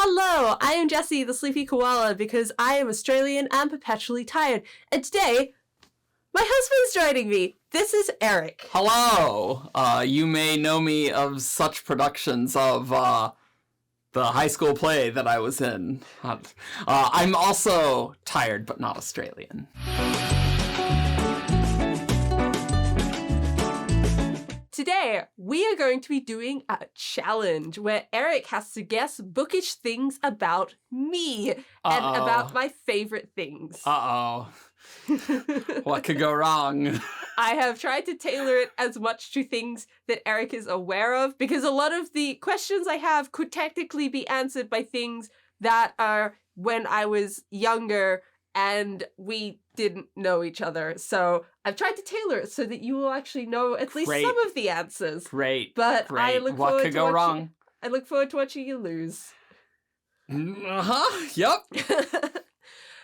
Hello, I am Jessie, the sleepy koala, because I am Australian and perpetually tired. And today, my husband's joining me. This is Eric. Hello. You may know me of such productions of the high school play that I was in. I'm also tired, but not Australian. Today, we are going to be doing a challenge where Eric has to guess bookish things about me and about my favorite things. What could go wrong? I have tried to tailor it as much to things that Eric is aware of, because a lot of the questions I have could technically be answered by things that are when I was younger and we didn't know each other. So I've tried to tailor it so that you will actually know at least some of the answers. Great. But Great. I look what forward could to go wrong? I look forward to watching you lose. Yep.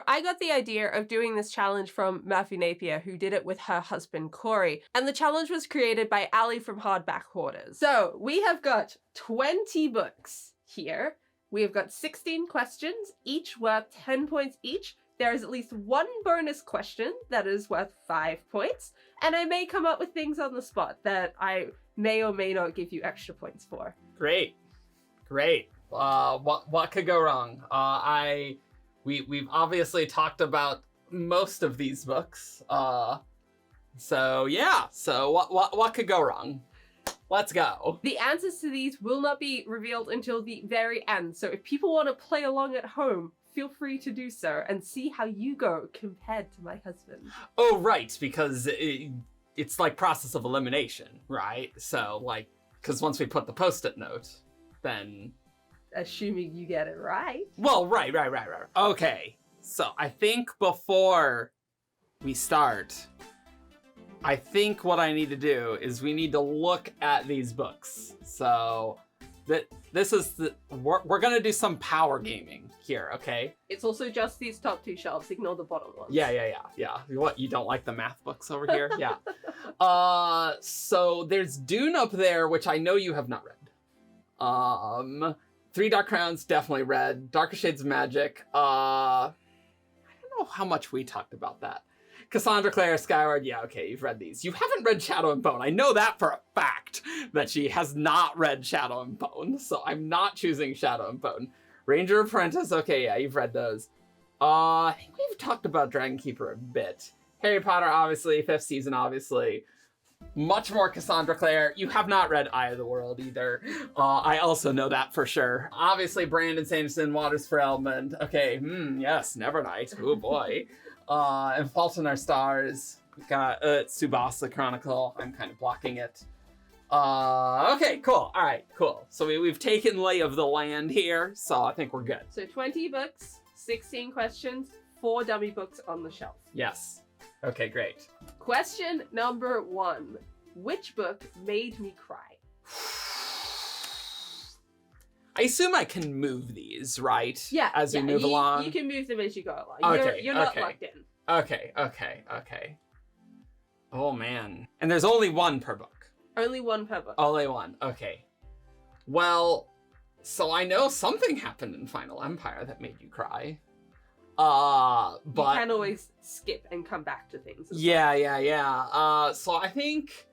I got the idea of doing this challenge from Murphy Napier, who did it with her husband, Corey. And the challenge was created by Ali from Hardback Hoarders. So we have got 20 books here. We have got 16 questions, each worth 10 points each. There is at least one bonus question that is worth 5 points. And I may come up with things on the spot that I may or may not give you extra points for. Great. What could go wrong? We've obviously talked about most of these books. So what could go wrong? Let's go. The answers to these will not be revealed until the very end. So if people want to play along at home, feel free to do so and see how you go compared to my husband. Oh, right, because it's like process of elimination, right? So, because once we put the Post-it note, then... Assuming you get it right. Well, right. Okay, so I think before we start, I think what I need to do is we need to look at these books. So... This is we're gonna do some power gaming here, okay? It's also just these top two shelves. Ignore the bottom ones. Yeah. What, you don't like the math books over here? Yeah. So there's Dune up there, which I know you have not read. Three Dark Crowns, definitely read. Darker Shades of Magic. I don't know how much we talked about that. Cassandra, Clare, Skyward, yeah, okay, you've read these. You haven't read Shadow and Bone. I know that for a fact, that she has not read Shadow and Bone, so I'm not choosing Shadow and Bone. Ranger Apprentice, okay, yeah, you've read those. I think we've talked about Dragon Keeper a bit. Harry Potter, obviously. 5th season, obviously. Much more Cassandra, Clare. You have not read Eye of the World either. I also know that for sure. Obviously, Brandon Sanderson, Waters for Element. Okay, yes, Nevernight. Oh boy. And Fault in Our Stars. We got Tsubasa Chronicle. I'm kind of blocking it. Okay, cool. All right, cool. So we've taken lay of the land here, so I think we're good. So 20 books, 16 questions, 4 dummy books on the shelf. Yes. Okay, great. Question number 1. Which book made me cry? I assume I can move these, right? Yeah. As we move along? You can move them as you go along. You're not locked in. Okay. Oh, man. And there's only one per book. Only one per book. Only one. Okay. Well, so I know something happened in Final Empire that made you cry. But... You can always skip and come back to things. Yeah. So I think...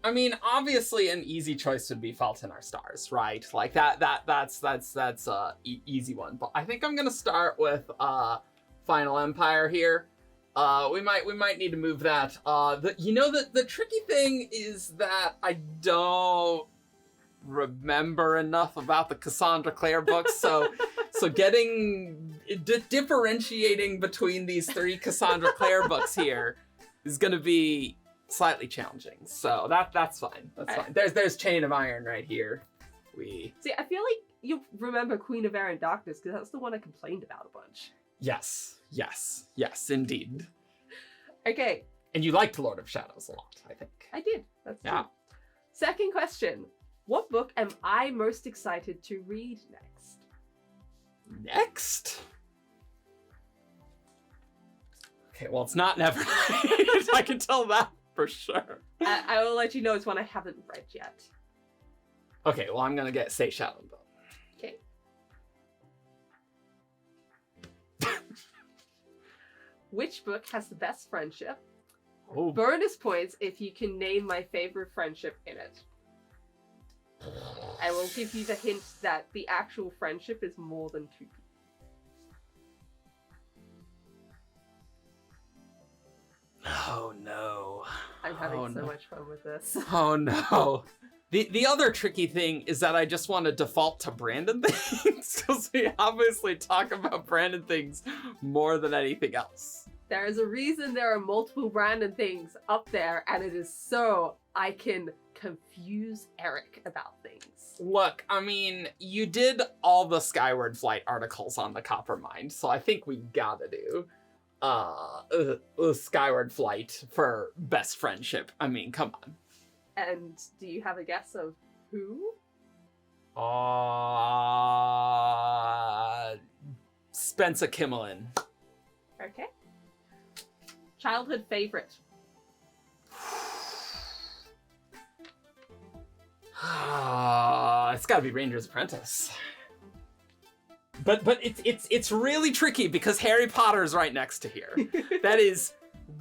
I mean, obviously an easy choice would be Fault in Our Stars, right? Like that's a easy one. But I think I'm gonna start with Final Empire here. We might need to move that. The tricky thing is that I don't remember enough about the Cassandra Clare books, so differentiating between these 3 Cassandra Clare books here is gonna be slightly challenging, so that's fine. That's fine. There's Chain of Iron right here. See, I feel like you'll remember Queen of Air and Darkness because that's the one I complained about a bunch. Yes, indeed. Okay. And you liked Lord of Shadows a lot, I think. I did. That's true. Second question: what book am I most excited to read next? Okay, well, it's not Nevernight. I can tell that for sure. I will let you know it's one I haven't read yet. Okay, well, I'm gonna say Shadow and Bone. Okay. which book has the best friendship? Oh. Bonus points if you can name my favorite friendship in it. I will give you the hint that the actual friendship is more than 2 people. Oh no. I'm having so much fun with this. Oh no. The other tricky thing is that I just want to default to Brandon things because we obviously talk about Brandon things more than anything else. There is a reason there are multiple Brandon things up there, and it is so I can confuse Eric about things. Look, I mean, you did all the Skyward Flight articles on the Coppermind, so I think we gotta do Skyward Flight for best friendship. I mean, come on. And do you have a guess of who? Spencer Kimmelin. Okay. Childhood favorite. It's gotta be Ranger's Apprentice. But it's really tricky because Harry Potter's right next to here. That is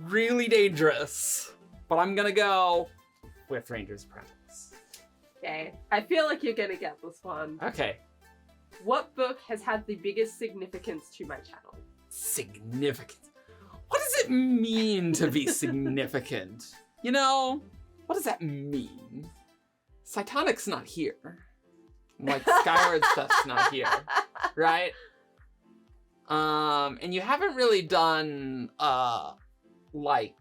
really dangerous. But I'm gonna go with Ranger's Apprentice. Okay. I feel like you're gonna get this one. Okay. What book has had the biggest significance to my channel? Significant. What does it mean to be significant? You know, what does that mean? Cytonic's not here. Like, Skyward stuff's not here, right? And you haven't really done, like,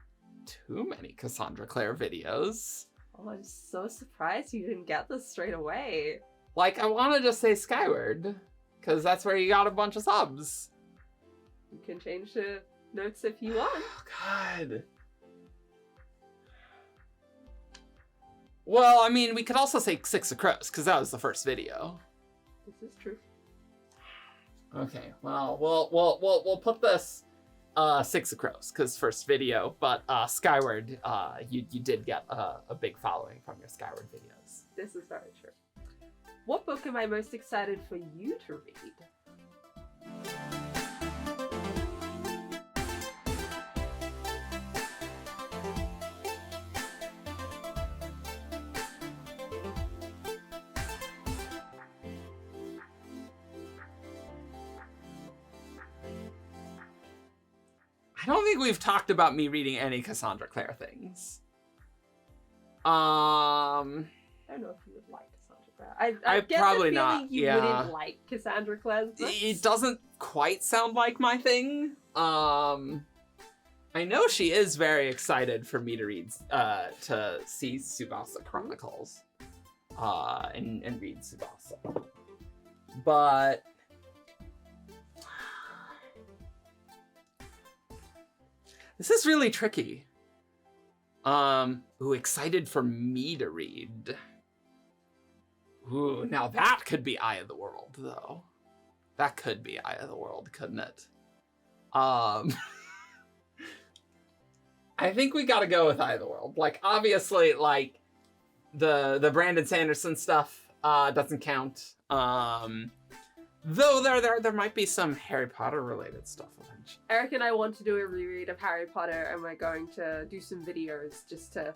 too many Cassandra Clare videos. Oh, I'm so surprised you didn't get this straight away. Like, I want to just say Skyward, because that's where you got a bunch of subs. You can change the notes if you want. Oh, God. Well, I mean, we could also say Six of Crows, because that was the first video. This is true. Okay, well, we'll put this Six of Crows, because first video, but Skyward, you did get a big following from your Skyward videos. This is very true. What book am I most excited for you to read? I don't think we've talked about me reading any Cassandra Clare things. I don't know if you would like Cassandra Clare. I get probably the feeling not. you wouldn't like Cassandra Clare's books. It doesn't quite sound like my thing. I know she is very excited for me to read, to see Tsubasa Chronicles, and read Tsubasa. But this is really tricky. Ooh, excited for me to read. Ooh, now that could be Eye of the World, though. That could be Eye of the World, couldn't it? I think we gotta go with Eye of the World. Like, obviously, like, the Brandon Sanderson stuff, doesn't count. Though there might be some Harry Potter related stuff eventually. Eric and I want to do a reread of Harry Potter, and we're going to do some videos just to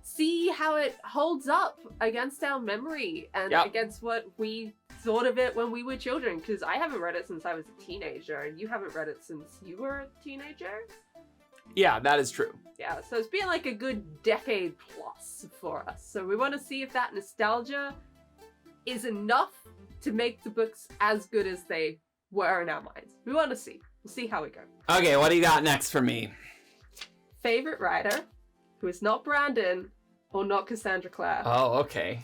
see how it holds up against our memory and against what we thought of it when we were children. Because I haven't read it since I was a teenager, and you haven't read it since you were a teenager. Yeah, that is true. Yeah, so it's been like a good decade plus for us. So we want to see if that nostalgia is enough to make the books as good as they were in our minds. We want to see. We'll see how we go. Okay, what do you got next for me? Favorite writer who is not Brandon or not Cassandra Clare. Oh, okay.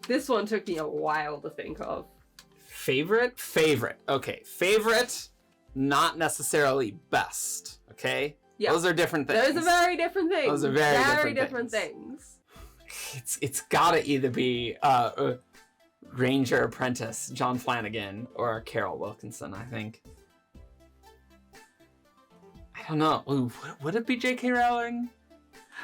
This one took me a while to think of. Favorite? Okay, favorite, not necessarily best, okay? Yeah. Those are different things. Those are very different things. Those are very different things. It's gotta either be Ranger Apprentice, John Flanagan, or Carol Wilkinson, I think. I don't know. Ooh, would it be J.K. Rowling?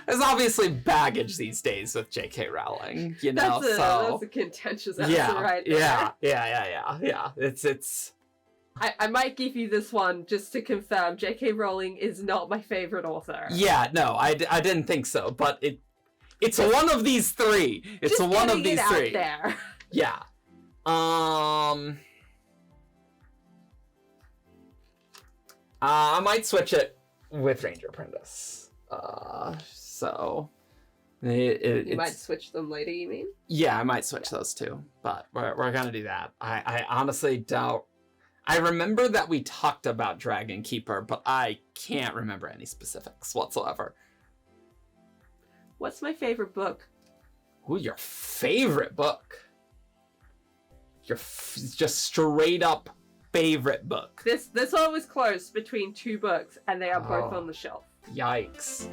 There's obviously baggage these days with J.K. Rowling, you know. That's a contentious answer right there. Yeah. It's. I might give you this one just to confirm. J.K. Rowling is not my favorite author. Yeah, no, I didn't think so, but it's one of these three. It's just one of these out three. There. Yeah. I might switch it with Ranger Apprentice. So you might switch them later, you mean? Yeah, I might switch those two, but we're gonna do that. I honestly don't. I remember that we talked about Dragon Keeper, but I can't remember any specifics whatsoever. What's my favorite book? Ooh, your favorite book? Your just straight up favorite book. This one was close between two books, and they are both on the shelf. Yikes.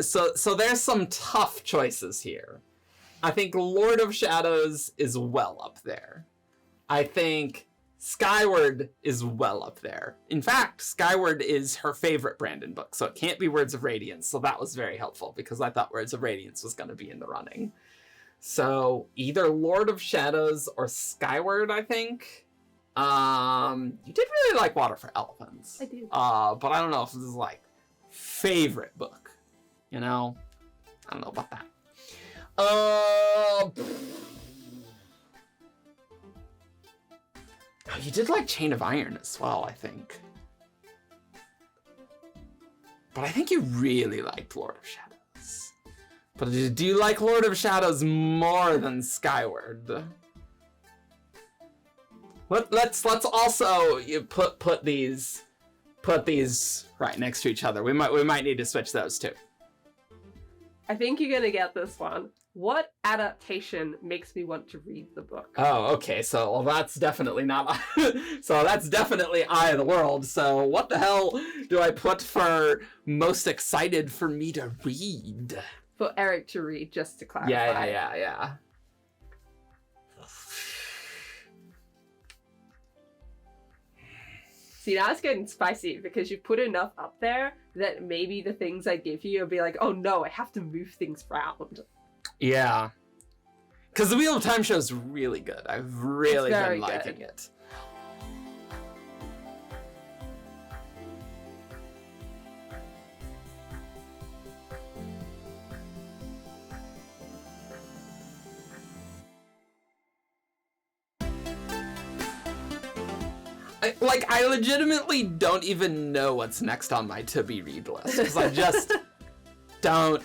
So there's some tough choices here. I think Lord of Shadows is well up there. I think Skyward is well up there. In fact, Skyward is her favorite Brandon book, so it can't be Words of Radiance. So that was very helpful because I thought Words of Radiance was going to be in the running. So either Lord of Shadows or Skyward, I think. You did really like Water for Elephants. I do. But I don't know if this is like favorite book. You know, I don't know about that. Oh, you did like Chain of Iron as well, I think. But I think you really liked Lord of Shadows. But do you like Lord of Shadows more than Skyward? Let's also put these right next to each other. We might need to switch those too. I think you're gonna get this one. What adaptation makes me want to read the book? Oh, okay. So that's definitely not. So that's definitely Eye of the World. So what the hell do I put for most excited for me to read? For Eric to read, just to clarify. Yeah. See, now it's getting spicy because you put enough up there that maybe the things I give you will be like, oh no, I have to move things around. Yeah. Because the Wheel of Time show is really good. I've really been liking it. I legitimately don't even know what's next on my to-be-read list, because I just don't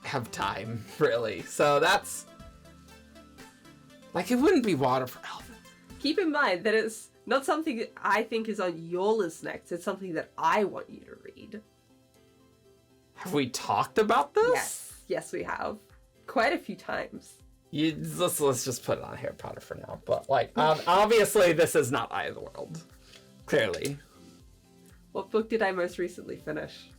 have time, really. So that's... it wouldn't be Water for Elephants. Keep in mind that it's not something that I think is on your list next, it's something that I want you to read. Have we talked about this? Yes, we have. Quite a few times. Let's just put it on Harry Potter for now, but, obviously this is not Eye of the World. Clearly. What book did I most recently finish?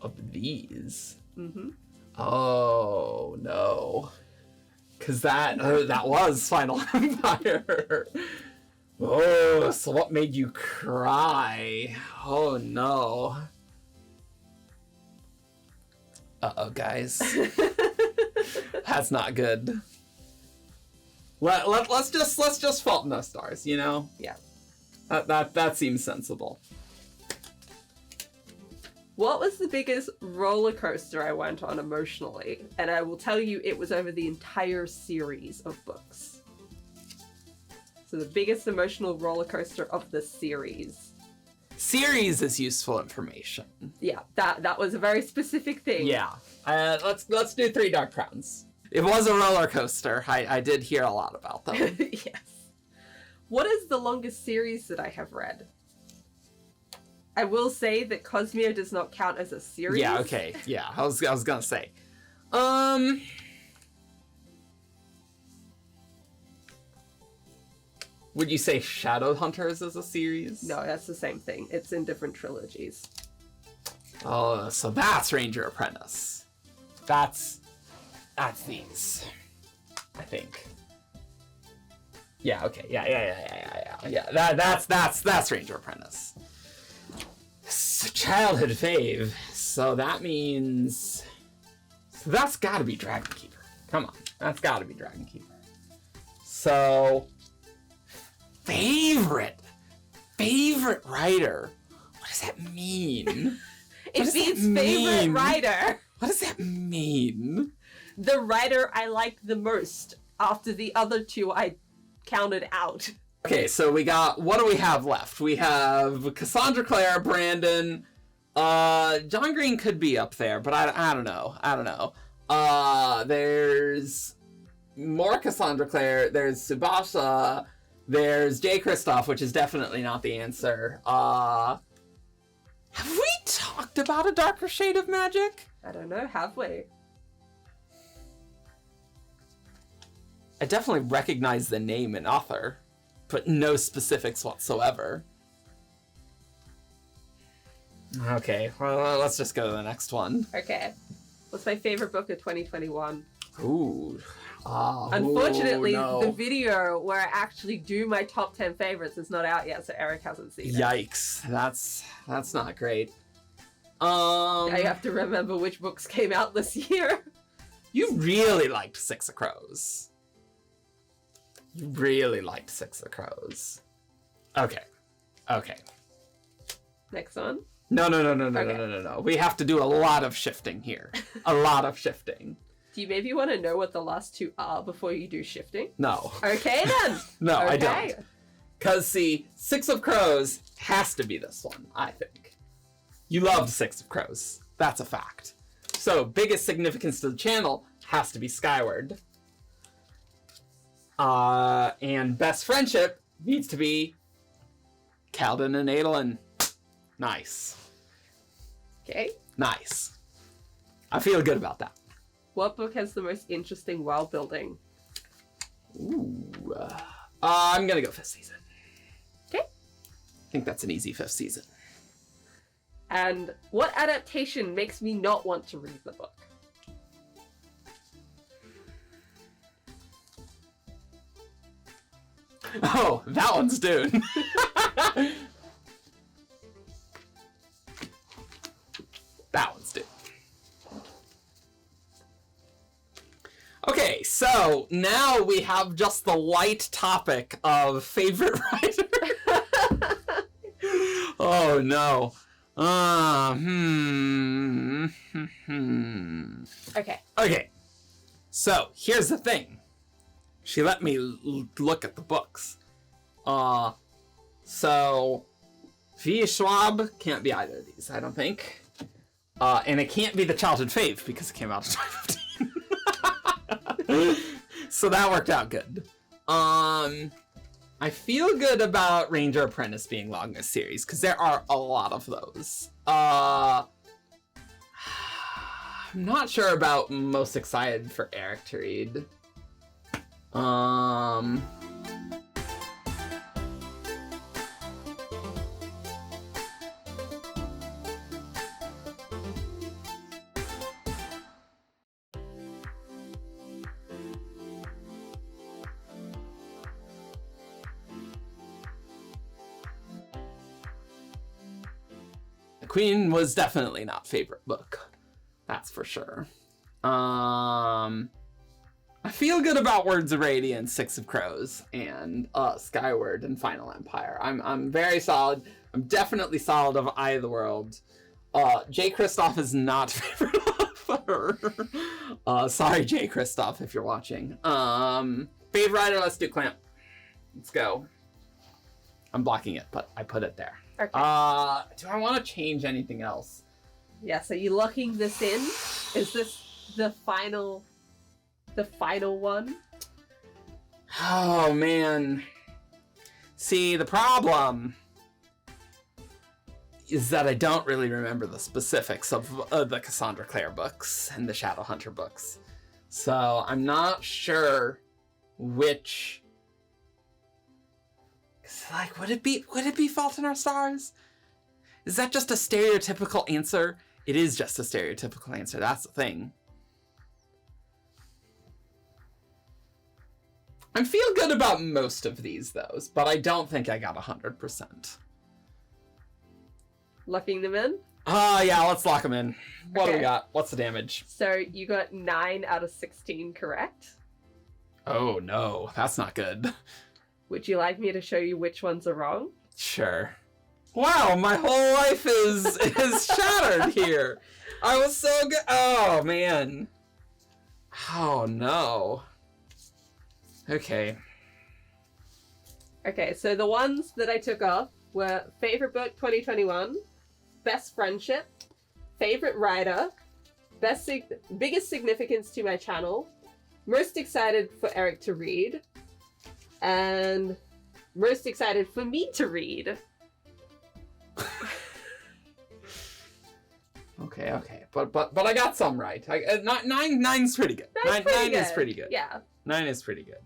Of these? Mm-hmm. Oh, no. Because that was Final Empire. Oh, so what made you cry? Oh, no. Uh-oh, guys. That's not good. Let's just fault no stars, you know? Yeah. That seems sensible. What was the biggest roller coaster I went on emotionally? And I will tell you, it was over the entire series of books. So the biggest emotional roller coaster of the series. Series is useful information. Yeah, that was a very specific thing. Yeah. Let's do 3 Dark Crowns. It was a roller coaster. I did hear a lot about them. Yes. What is the longest series that I have read? I will say that Cosmere does not count as a series. Yeah, okay. Yeah, I was gonna say. Would you say Shadowhunters is a series? No, that's the same thing. It's in different trilogies. Oh, so that's Ranger Apprentice. That's these, I think. Yeah. Okay. Yeah. That's Ranger Apprentice. So childhood fave. So that means. So that's got to be Dragon Keeper. Come on, that's got to be Dragon Keeper. So favorite writer. What does that mean? It means favorite writer. What does that mean? The writer I liked the most after the other two I counted out. Okay, so what do we have left? We have Cassandra, Clare, Brandon. John Green could be up there, but I don't know. There's more Cassandra, Clare. There's Subasha. There's J. Kristoff, which is definitely not the answer. Have we talked about A Darker Shade of Magic? I don't know, have we? I definitely recognize the name and author, but no specifics whatsoever. Okay, well, let's just go to the next one. Okay. What's my favorite book of 2021? Ooh. Unfortunately, no. the video where I actually do my top 10 favorites is not out yet, so Eric hasn't seen it. Yikes. That's not great. I have to remember which books came out this year. You really liked Six of Crows. You really liked Six of Crows. Okay. Next one. No. We have to do a lot of shifting here. A lot of shifting. Do you maybe want to know what the last two are before you do shifting? No. Okay then. No, okay. I don't. Because, see, Six of Crows has to be this one, I think. You loved Six of Crows. That's a fact. So, biggest significance to the channel has to be Skyward. And best friendship needs to be Calden and Adolin. Nice. Okay. Nice. I feel good about that. What book has the most interesting world building? Ooh. I'm gonna go 5th season. Okay. I think that's an easy 5th season. And what adaptation makes me not want to read the book? Oh, that one's Dune. That one's Dune. Okay, so now we have just the light topic of favorite writer. Oh no. Okay. So here's the thing. She let me look at the books. So V. Schwab can't be either of these, I don't think. And it can't be the childhood fave because it came out in 2015. So that worked out good. I feel good about Ranger Apprentice being longest series because there are a lot of those. I'm not sure about most excited for Eric to read. The Queen was definitely not favorite book. That's for sure. I feel good about Words of Radiance, Six of Crows, and Skyward and Final Empire. I'm very solid. I'm definitely solid of Eye of the World. J. Kristoff is not favorite author. Sorry, J. Kristoff, if you're watching. Favorite writer, let's do Clamp. Let's go. I'm blocking it, but I put it there. Okay. Do I want to change anything else? Yes, are you locking this in? Is this the final one? Oh, man. See, the problem is that I don't really remember the specifics of the Cassandra Clare books and the Shadowhunter books. So I'm not sure which Like, would it be Fault in Our Stars? Is that just a stereotypical answer? It is just a stereotypical answer. That's the thing. I feel good about most of these, though, but I don't think I got 100%. Locking them in? Yeah, let's lock them in. What do we Okay. got? What's the damage? So you got 9 out of 16 correct. Oh, no. That's not good. Would you like me to show you which ones are wrong? Sure. Wow, my whole life is shattered here. I was so good. Oh, man. Oh, no. Okay. Okay, so the ones that I took off were favorite book 2021, best friendship, favorite writer, biggest significance to my channel, most excited for Eric to read, and most excited for me to read. Okay. But I got some right. Nine's pretty good. Nine is pretty good. Yeah. 9 is pretty good.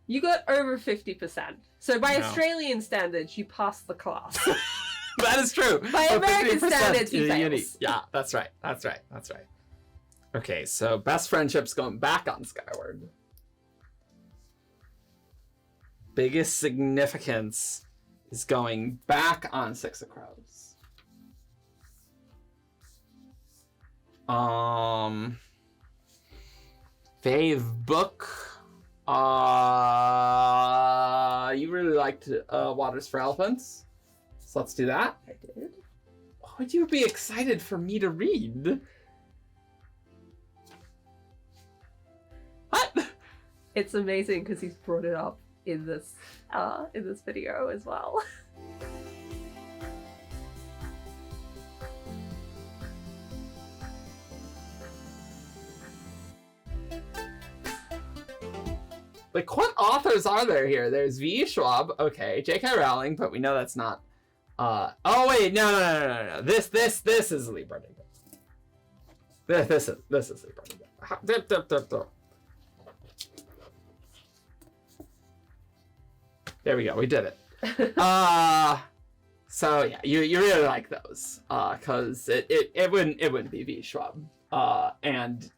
You got over 50%. So by No. Australian standards, you passed the class. That is true. By But American 50% standards, he is fails. unique. Yeah, that's right. Okay, so best friendship's going back on Skyward. Biggest significance is going back on Six of Crows. Fave book. You really liked Waters for Elephants, so let's do that. I did. Why would you be excited for me to read? What? It's amazing because he's brought it up in this video as well. Like, what authors are there here? There's V. Schwab, okay, J.K. Rowling, but we know that's not. Oh wait, no. This is Lee Brennan. This is Lee Brennan. There we go. We did it. So yeah, you really like those, cause it wouldn't be V. Schwab, and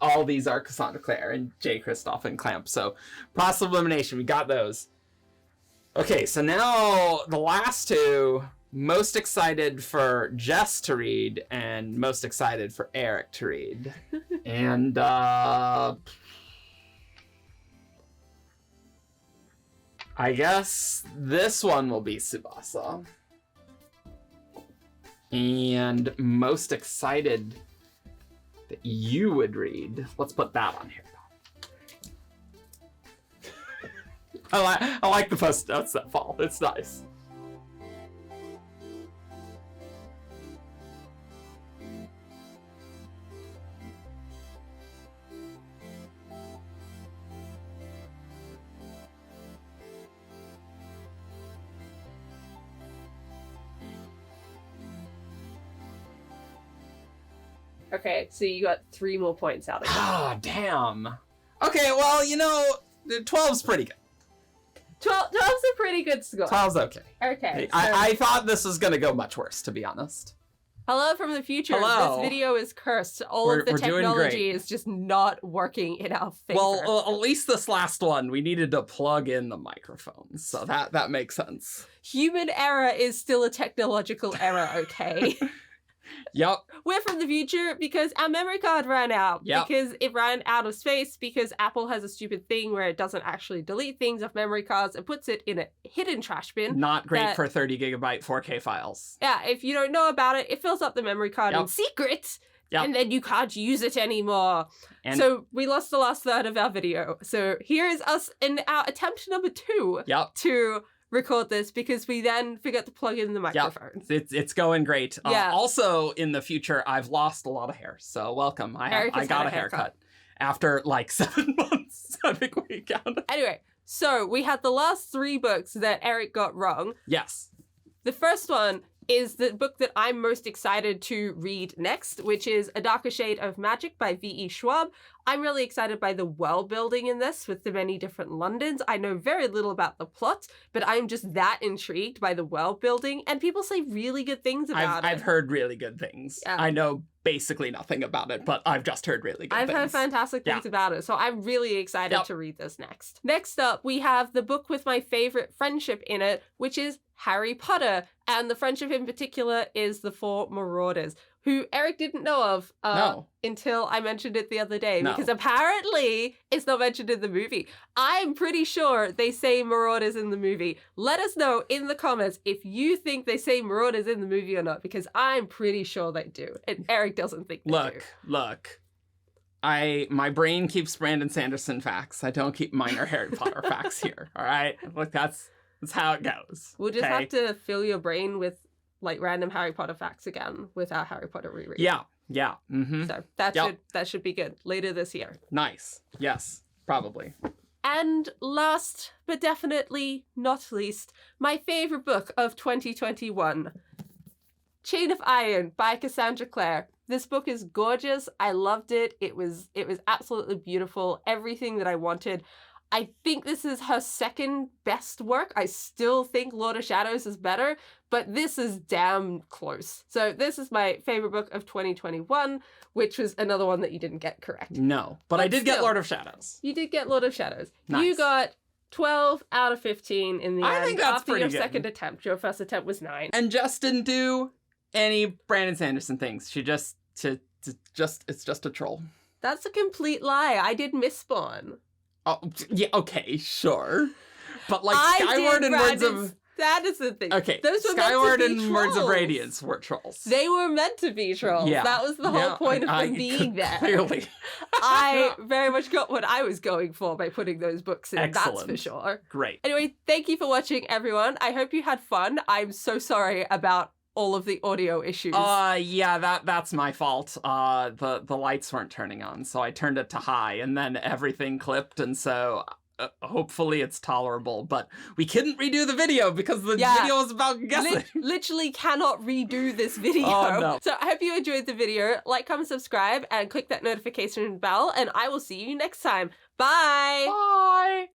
all these are Cassandra, Clare, and J. Kristoff and Clamp. So process of elimination, we got those. Okay, so now the last two. Most excited for Jess to read and most excited for Eric to read. And I guess this one will be Tsubasa. And most excited that you would read. Let's put that on here. I like the post-notes that fall. It's nice. Okay, so you got 3 more points out of it. Ah, damn. Okay, well, 12's pretty good. 12's a pretty good score. 12's okay. Okay. So, I thought this was going to go much worse, to be honest. hello from the future. Hello. This video is cursed. All of the We're doing technology great. is just not working in our favor. Well, at least this last one, we needed to plug in the microphones, so that makes sense. Human error is still a technological error, okay? Yep. We're from the future because our memory card ran out. Yep. Because it ran out of space because Apple has a stupid thing where it doesn't actually delete things off memory cards and puts it in a hidden trash bin. Not great that- for 30 gigabyte 4K files. Yeah, if you don't know about it, it fills up the memory card in Yep. secret. Yep. And then you can't use it anymore. And So we lost the last third of our video. So here is us in our attempt number 2 yep. to record this because we then forgot to plug in the microphone. It's going great. Yeah. Also, in the future, I've lost a lot of hair, so welcome. Eric I has got had a a haircut. haircut after like 7 months. I think we counted. Anyway, so we had the last 3 books that Eric got wrong. Yes. The first one is the book that I'm most excited to read next, which is A Darker Shade of Magic by V.E. Schwab. I'm really excited by the world building in this with the many different Londons. I know very little about the plot, but I'm just that intrigued by the world building, and people say really good things about it. I've heard really good things. Yeah. I know basically nothing about it, but I've just heard really good things. I've heard fantastic things about it, so I'm really excited to read this next. Next up, we have the book with my favorite friendship in it, which is Harry Potter, and the friendship in particular is the four Marauders, who Eric didn't know of until I mentioned it the other day, because apparently it's not mentioned in the movie. I'm pretty sure they say Marauders in the movie. Let us know in the comments if you think they say Marauders in the movie or not, because I'm pretty sure they do, and Eric doesn't think they do. Look. My brain keeps Brandon Sanderson facts. I don't keep minor Harry Potter facts here, all right? Look, that's how it goes. We'll just have to fill your brain with like random Harry Potter facts again with our Harry Potter reread. Yeah. Mm-hmm. So that should be good later this year. Nice. Yes, probably. And last but definitely not least, my favorite book of 2021, Chain of Iron by Cassandra Clare. This book is gorgeous. I loved it. It was absolutely beautiful. Everything that I wanted. I think this is her second best work. I still think Lord of Shadows is better, but this is damn close. So this is my favorite book of 2021, which was another one that you didn't get correct. No, but I did get Lord of Shadows. You did get Lord of Shadows. Nice. You got 12 out of 15 in the end. I think that's after pretty your good. second attempt. Your first attempt was 9. And Jess didn't do any Brandon Sanderson things. She it's just a troll. That's a complete lie. I did Mistborn. Oh, yeah, okay, sure. But like Skyward and Words of... That is the thing. Okay, those were Skyward meant to be and Words of trolls. Radiance were trolls. They were meant to be trolls. Yeah. That was the whole point of them being there. Clearly. I very much got what I was going for by putting those books in. Excellent. That's for sure. Great. Anyway, thank you for watching, everyone. I hope you had fun. I'm so sorry about all of the audio issues. Yeah, that's my fault. The lights weren't turning on, so I turned it to high, and then everything clipped, and so hopefully it's tolerable. But we couldn't redo the video because the video was about guessing. Literally cannot redo this video. Oh, no. So I hope you enjoyed the video. Like, comment, subscribe, and click that notification bell, and I will see you next time. Bye! Bye!